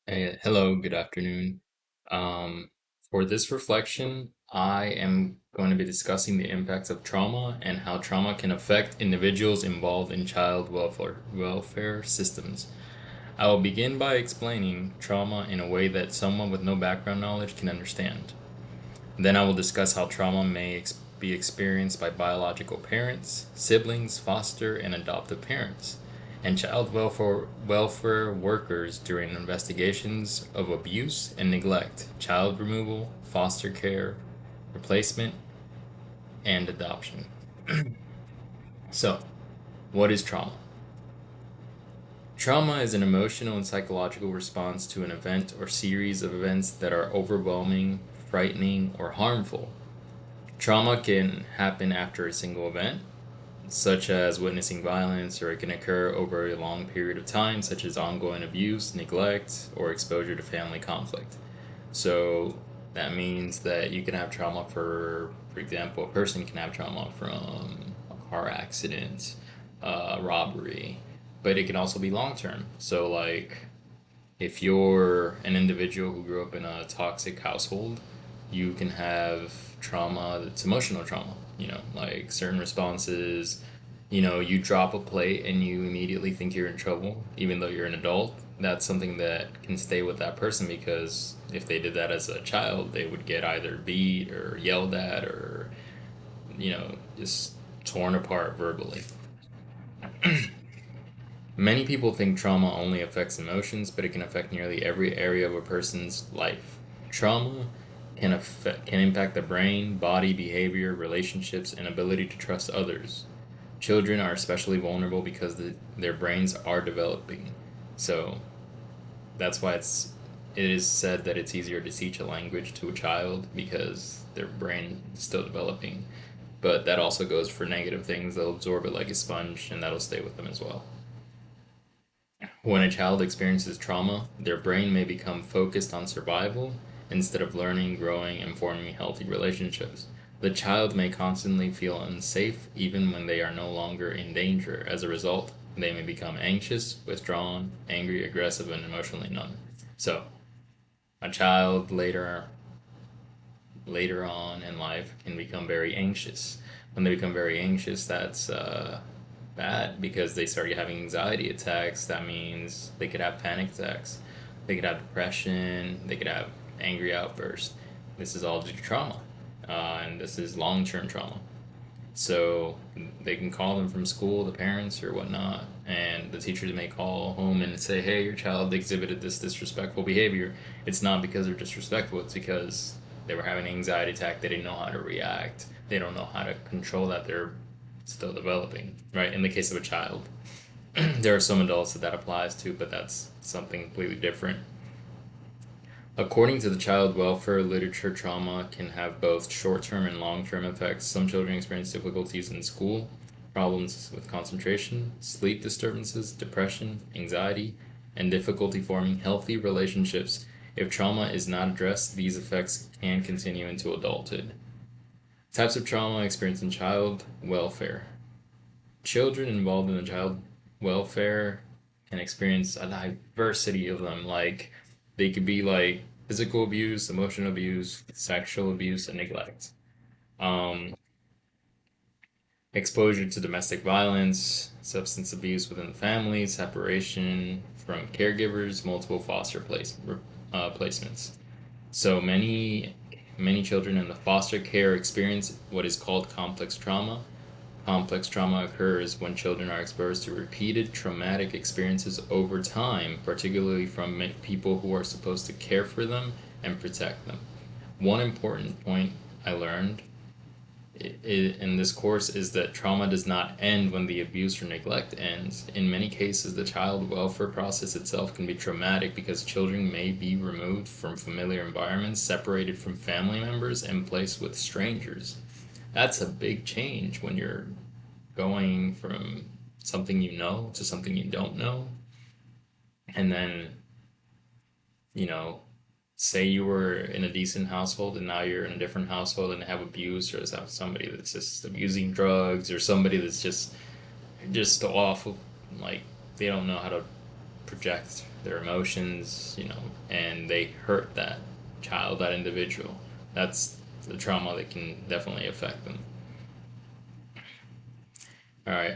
Hello, good afternoon. Um, for this reflection, I am going to be discussing the impacts of trauma and how trauma can affect individuals involved in child welfare systems. I will begin by explaining trauma in a way that someone with no background knowledge can understand. Then I will discuss how trauma may be experienced by biological parents, siblings, foster and adoptive parents, and child welfare workers during investigations of abuse and neglect, child removal, foster care, replacement, and adoption. So, what is trauma? Trauma is an emotional and psychological response to an event or series of events that are overwhelming, frightening, or harmful. Trauma can happen after a single event, such as witnessing violence, or it can occur over a long period of time, such as ongoing abuse, neglect, or exposure to family conflict. So that means that you can have trauma for example, a person can have trauma from a car accident, robbery, but it can also be long term. So, like, if you're an individual who grew up in a toxic household, you can have trauma that's emotional trauma, like certain responses. You drop a plate and you immediately think you're in trouble, even though you're an adult. That's something that can stay with that person because if they did that as a child, they would get either beat or yelled at or, just torn apart verbally. Many people think trauma only affects emotions, but it can affect nearly every area of a person's life. Trauma can impact the brain, body, behavior, relationships, and ability to trust others. Children are especially vulnerable because their brains are developing. So that's why it is said that it's easier to teach a language to a child because their brain is still developing. But that also goes for negative things. They'll absorb it like a sponge and that'll stay with them as well. When a child experiences trauma, their brain may become focused on survival instead of learning, growing, and forming healthy relationships. The child may constantly feel unsafe even when they are no longer in danger. As a result, they may become anxious, withdrawn, angry, aggressive, and emotionally numb. So, a child later on in life can become very anxious. When they become very anxious, that's bad because they start having anxiety attacks. That means they could have panic attacks, they could have depression, they could have angry outbursts. This is all due to trauma, and this is long term trauma. So they can call them from school, the parents or whatnot, and the teachers may call home and say, "Hey, your child exhibited this disrespectful behavior." It's not because they're disrespectful; it's because they were having an anxiety attack. They didn't know how to react. They don't know how to control that. They're still developing, right? In the case of a child, there are some adults that applies to, but that's something completely different. According to the child welfare literature, trauma can have both short term and long term effects. Some children experience difficulties in school, problems with concentration, sleep disturbances, depression, anxiety, and difficulty forming healthy relationships. If trauma is not addressed, these effects can continue into adulthood. Types of trauma experienced in child welfare. Children involved in the child welfare can experience a diversity of them. Like, they could be like physical abuse, emotional abuse, sexual abuse, and neglect. Um, Exposure to domestic violence, substance abuse within the family, separation from caregivers, multiple placements. So many children in the foster care experience what is called complex trauma. Complex trauma occurs when children are exposed to repeated traumatic experiences over time, particularly from people who are supposed to care for them and protect them. One important point I learned in this course is that trauma does not end when the abuse or neglect ends. In many cases, the child welfare process itself can be traumatic because children may be removed from familiar environments, separated from family members, and placed with strangers. That's a big change when you're going from something you know to something you don't know. And then, you know, say you were in a decent household and now you're in a different household and have abuse or have somebody that's just abusing drugs or somebody that's just awful, like they don't know how to project their emotions, and they hurt that child, that individual. That's the trauma that can definitely affect them. All right.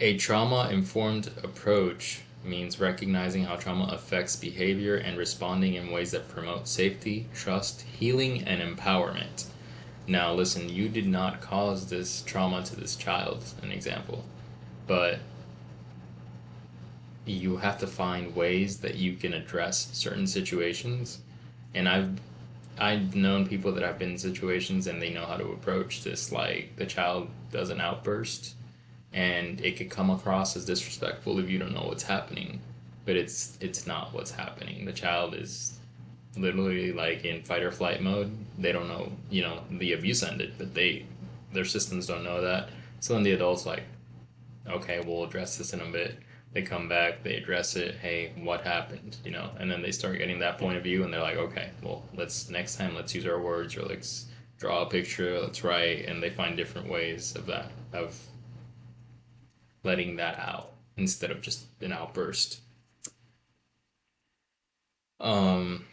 A trauma informed approach means recognizing how trauma affects behavior and responding in ways that promote safety, trust, healing, and empowerment. Now, listen, you did not cause this trauma to this child, an example, but you have to find ways that you can address certain situations. And I've known people that have been in situations and they know how to approach this. Like the child does an outburst, and it could come across as disrespectful if you don't know what's happening, but it's not what's happening. The child is literally like in fight or flight mode. They don't know, the abuse ended, but their systems don't know that. So then the adults like, okay, we'll address this in a bit. They come back, they address it. Hey, what happened? And then they start getting that point of view, and they're like, okay, well, next time let's use our words, or let's draw a picture, let's write, and they find different ways of letting that out instead of just an outburst. Um,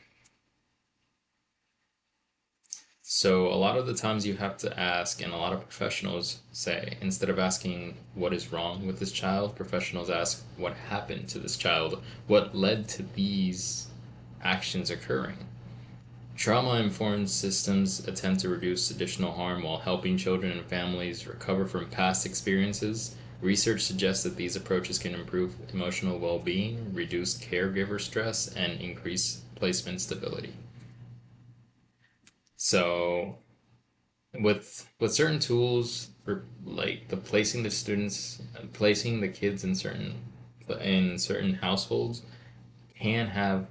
so a lot of the times you have to ask, and a lot of professionals say, instead of asking what is wrong with this child, professionals ask what happened to this child, what led to these actions occurring. Trauma informed systems attempt to reduce additional harm while helping children and families recover from past experiences. Research suggests that these approaches can improve emotional well being, reduce caregiver stress, and increase placement stability. So, with certain tools, for like placing the kids in certain households can have,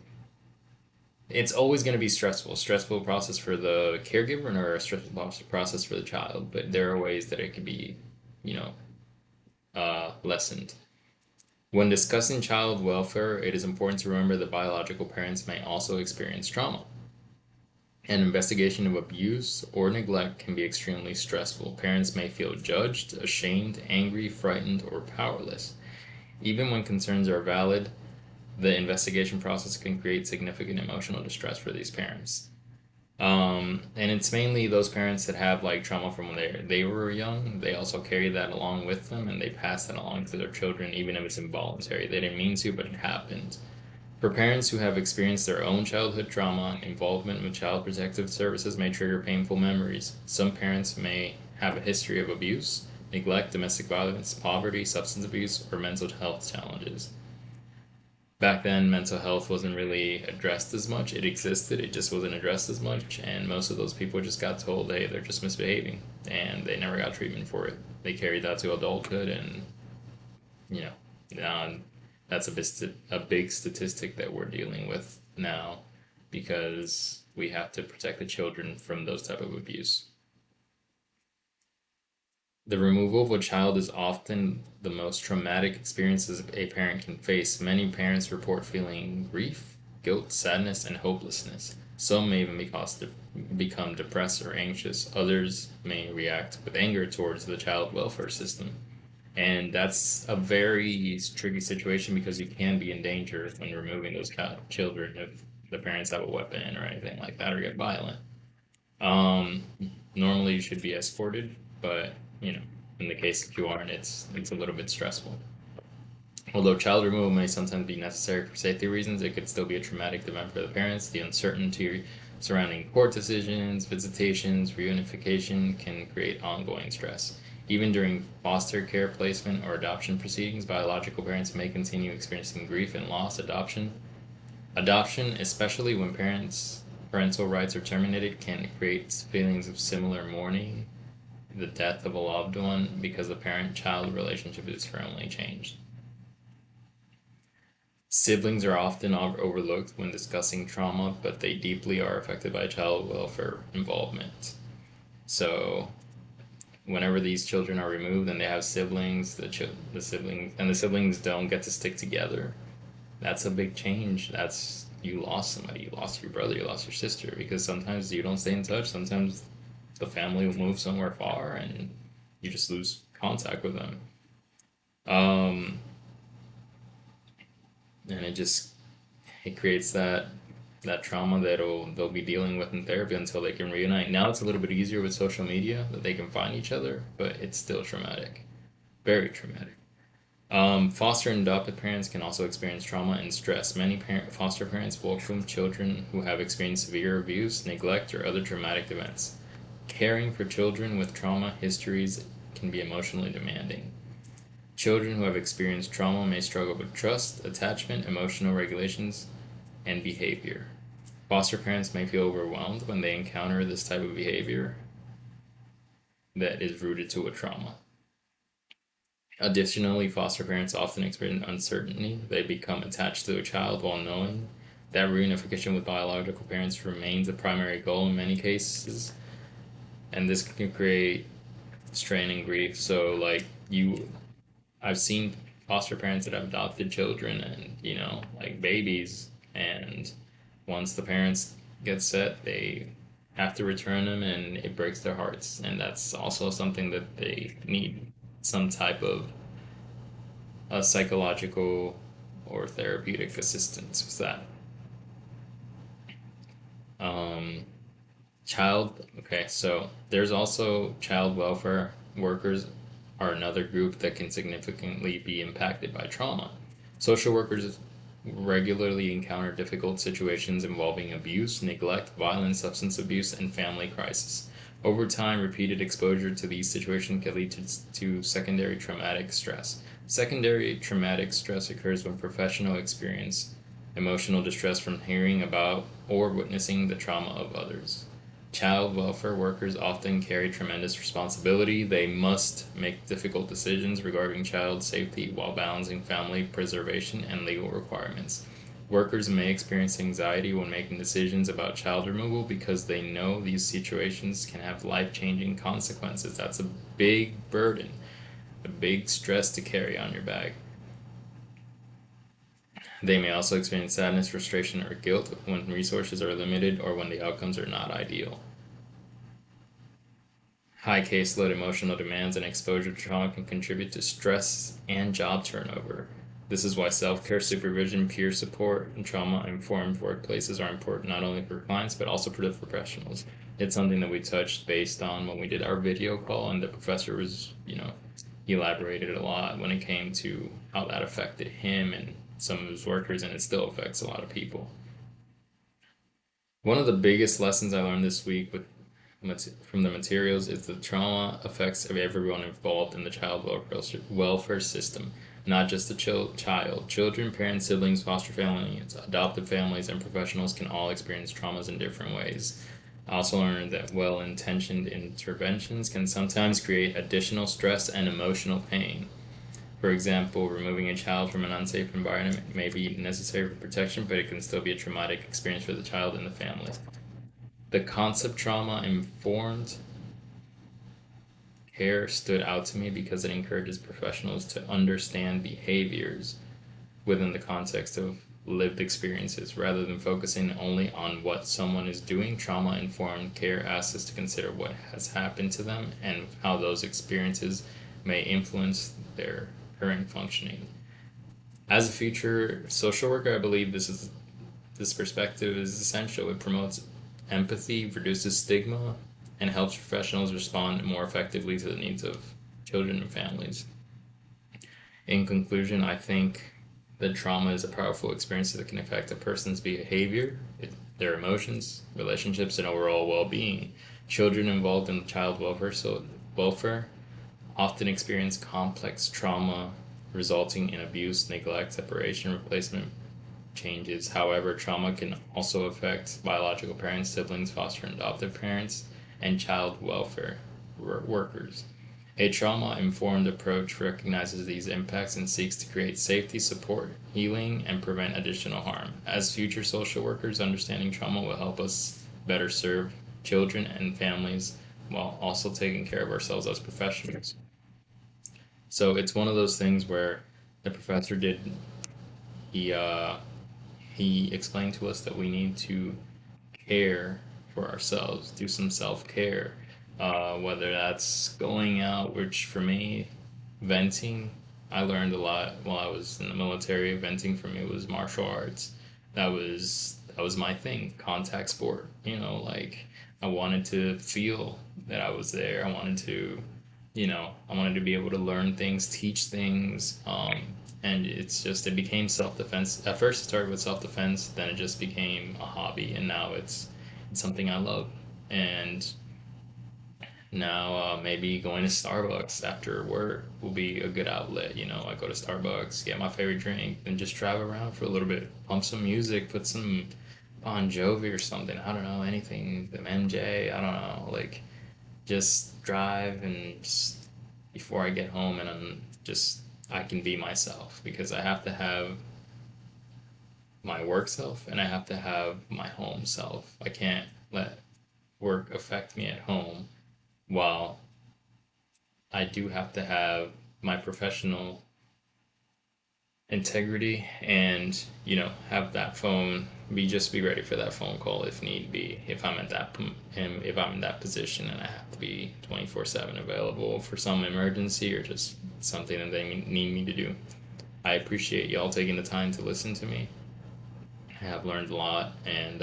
it's always going to be stressful process for the caregiver and or a stressful process for the child, but there are ways that it can be, you know lessened. When discussing child welfare, it is important to remember that biological parents may also experience trauma. An investigation of abuse or neglect can be extremely stressful. Parents may feel judged, ashamed, angry, frightened, or powerless. Even when concerns are valid, the investigation process can create significant emotional distress for these parents. And it's mainly those parents that have like trauma from when they were young. They also carry that along with them, and they pass that along to their children, even if it's involuntary. They didn't mean to, but it happened. For parents who have experienced their own childhood trauma, involvement with child protective services may trigger painful memories. Some parents may have a history of abuse, neglect, domestic violence, poverty, substance abuse, or mental health challenges. Back then, mental health wasn't really addressed as much. It existed, it just wasn't addressed as much, and most of those people just got told, hey, they're just misbehaving, and they never got treatment for it. They carried that to adulthood, and you know, now that's a big statistic that we're dealing with now, because we have to protect the children from those type of abuse. The removal of a child is often the most traumatic experiences a parent can face. Many parents report feeling grief, guilt, sadness, and hopelessness. Some may even become depressed or anxious. Others may react with anger towards the child welfare system. And that's a very tricky situation because you can be in danger when removing those children if the parents have a weapon or anything like that or get violent. Um, Normally you should be escorted, but in the case that you aren't, it's a little bit stressful. Although child removal may sometimes be necessary for safety reasons, it could still be a traumatic event for the parents. The uncertainty surrounding court decisions, visitations, reunification can create ongoing stress. Even during foster care placement or adoption proceedings, biological parents may continue experiencing grief and loss. Adoption, especially when parental rights are terminated, can create feelings of similar mourning, the death of a loved one, because the parent-child relationship is firmly changed. Siblings are often overlooked when discussing trauma, but they deeply are affected by child welfare involvement. So, whenever these children are removed and they have siblings, the siblings don't get to stick together. That's a big change. That's, you lost somebody, you lost your brother, you lost your sister, because sometimes you don't stay in touch. Sometimes the family will move somewhere far and you just lose contact with them. Um, and it creates that trauma that they'll be dealing with in therapy until they can reunite. Now it's a little bit easier with social media that they can find each other, but it's still traumatic, very traumatic. Foster and adoptive parents can also experience trauma and stress. Many foster parents welcome children who have experienced severe abuse, neglect, or other traumatic events. Caring for children with trauma histories can be emotionally demanding. Children who have experienced trauma may struggle with trust, attachment, emotional regulations, and behavior. Foster parents may feel overwhelmed when they encounter this type of behavior that is rooted to a trauma. Additionally, foster parents often experience uncertainty. They become attached to a child while knowing that reunification with biological parents remains a primary goal in many cases, and this can create strain and grief. So, I've seen foster parents that have adopted children and, like babies, and once the parents get set, they have to return them and it breaks their hearts. And that's also something that they need some type of a psychological or therapeutic assistance with that. Um, okay, so there's also child welfare workers are another group that can significantly be impacted by trauma. Social workers regularly encounter difficult situations involving abuse, neglect, violence, substance abuse, and family crisis. Over time, repeated exposure to these situations can lead to secondary traumatic stress. Secondary traumatic stress occurs when professionals experience emotional distress from hearing about or witnessing the trauma of others. Child welfare workers often carry tremendous responsibility. They must make difficult decisions regarding child safety while balancing family preservation and legal requirements. Workers may experience anxiety when making decisions about child removal because they know these situations can have life changing consequences. That's a big burden, a big stress to carry on your back. They may also experience sadness, frustration, or guilt when resources are limited or when the outcomes are not ideal. High caseload emotional demands and exposure to trauma can contribute to stress and job turnover. This is why self care, supervision, peer support, and trauma informed workplaces are important not only for clients but also for the professionals. It's something that we touched based on when we did our video call, and the professor was, he elaborated a lot when it came to how that affected him and some of his workers, and it still affects a lot of people. One of the biggest lessons I learned this week from the materials is the trauma effects of everyone involved in the child welfare system, not just the child. Children, parents, siblings, foster families, adoptive families, and professionals can all experience traumas in different ways. I also learned that well intentioned interventions can sometimes create additional stress and emotional pain. For example, removing a child from an unsafe environment may be necessary for protection, but it can still be a traumatic experience for the child and the family. The concept trauma informed care stood out to me because it encourages professionals to understand behaviors within the context of lived experiences rather than focusing only on what someone is doing. Trauma informed care asks us to consider what has happened to them and how those experiences may influence their current functioning. As a future social worker, I believe this perspective is essential. It promotes empathy, reduces stigma, and helps professionals respond more effectively to the needs of children and families. In conclusion, I think that trauma is a powerful experience that can affect a person's behavior, their emotions, relationships, and overall well being. Children involved in child welfare often experience complex trauma resulting in abuse, neglect, separation, replacement changes. However, trauma can also affect biological parents, siblings, foster and adoptive parents, and child welfare workers. A trauma informed approach recognizes these impacts and seeks to create safety, support, healing, and prevent additional harm. As future social workers, understanding trauma will help us better serve children and families while also taking care of ourselves as professionals. So it's one of those things where the professor did he he explained to us that we need to care for ourselves, do some self care, whether that's going out, which for me, venting I learned a lot while I was in the military. Venting for me was martial arts. That was my thing. Contact sport. Like I wanted to feel that I was there. I wanted to be able to learn things, teach things. And it became self defense. At first, it started with self defense. Then it just became a hobby, and now it's something I love. And now, maybe going to Starbucks after work will be a good outlet. I go to Starbucks, get my favorite drink, and just drive around for a little bit. Pump some music, put some Bon Jovi or something. I don't know, anything. The MJ, I don't know. Like, just drive and just before I get home, and I can be myself because I have to have my work self and I have to have my home self. I can't let work affect me at home while I do have to have my professional integrity and have that phone be ready for that phone call if need be, if I'm in that position and I have to be 24/7 available for some emergency or just something that they need me to do. I appreciate y'all taking the time to listen to me. I have learned a lot, and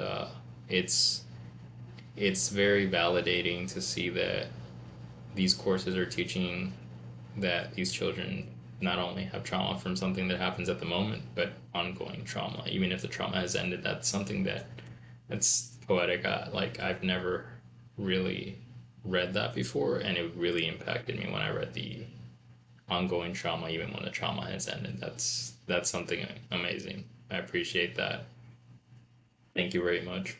it's it's very validating to see that these courses are teaching that these children not only have trauma from something that happens at the moment, but ongoing trauma. Even if the trauma has ended, that's something that's poetic. Like I've never really read that before, and it really impacted me when I read the ongoing trauma, even when the trauma has ended. That's something amazing. I appreciate that. Thank you very much.